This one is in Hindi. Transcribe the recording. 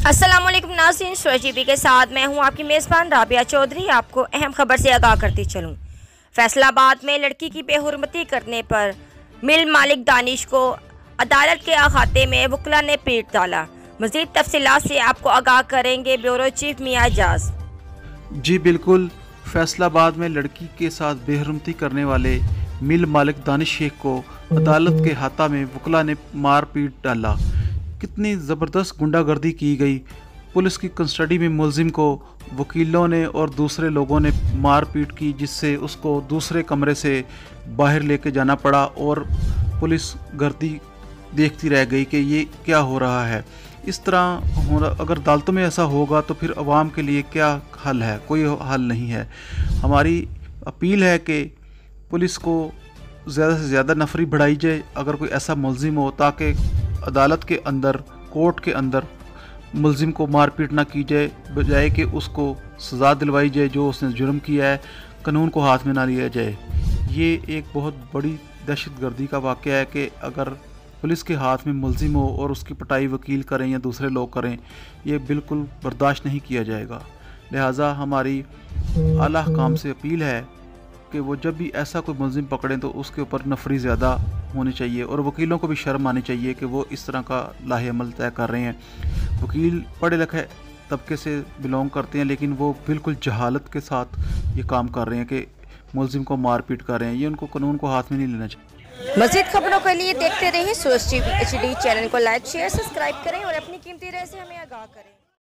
अस्सलाम वालेकुम नाज़रीन, सूरज टीवी के साथ मैं हूं आपकी मेज़बान राबिया चौधरी। आपको अहम खबर से आगाह करती चलूं। फैसलाबाद में लड़की की बेहुरमती करने पर मिल मालिक दानिश को अदालत के अहाते में वकला ने पीट डाला। मज़ीद तफसीलात से आपको आगाह करेंगे ब्यूरो चीफ मियां एजाज। जी बिल्कुल, फैसलाबाद में लड़की के साथ बेहुरमती करने वाले मिल मालिक दानिश शेख को अदालत के हाथा में वकला ने मार पीट डाला। कितनी ज़बरदस्त गुंडागर्दी की गई। पुलिस की कस्टडी में मुलजिम को वकीलों ने और दूसरे लोगों ने मार पीट की, जिससे उसको दूसरे कमरे से बाहर लेके जाना पड़ा और पुलिस गर्दी देखती रह गई कि ये क्या हो रहा है। इस तरह होना, अगर अदालतों में ऐसा होगा तो फिर अवाम के लिए क्या हल है? कोई हल नहीं है। हमारी अपील है कि पुलिस को ज़्यादा से ज़्यादा नफरी बढ़ाई जाए अगर कोई ऐसा मुलजिम हो, ताकि अदालत के अंदर, कोर्ट के अंदर मुलजिम को मारपीट ना की जाए, बजाय कि उसको सज़ा दिलवाई जाए जो उसने जुर्म किया है, कानून को हाथ में ना लिया जाए। ये एक बहुत बड़ी दहशतगर्दी का वाक़या है कि अगर पुलिस के हाथ में मुलजिम हो और उसकी पिटाई वकील करें या दूसरे लोग करें, ये बिल्कुल बर्दाश्त नहीं किया जाएगा। लिहाजा हमारी आला हुकाम से अपील है कि वो जब भी ऐसा कोई मुलजिम पकड़ें तो उसके ऊपर नफरी ज़्यादा होनी चाहिए और वकीलों को भी शर्म आनी चाहिए कि वो इस तरह का लाहे अमल तय कर रहे हैं। वकील पढ़े लिखे तबके से बिलोंग करते हैं, लेकिन वो बिल्कुल जहालत के साथ ये काम कर रहे हैं कि मुलजिम को मारपीट कर रहे हैं। ये उनको कानून को हाथ में नहीं लेना चाहिए। मज़ीद खबरों के लिए देखते रहिए सूरज टीवी HD। चैनल को लाइक, शेयर, सब्सक्राइब करें और अपनी कीमती राय से हमें आगाह करें।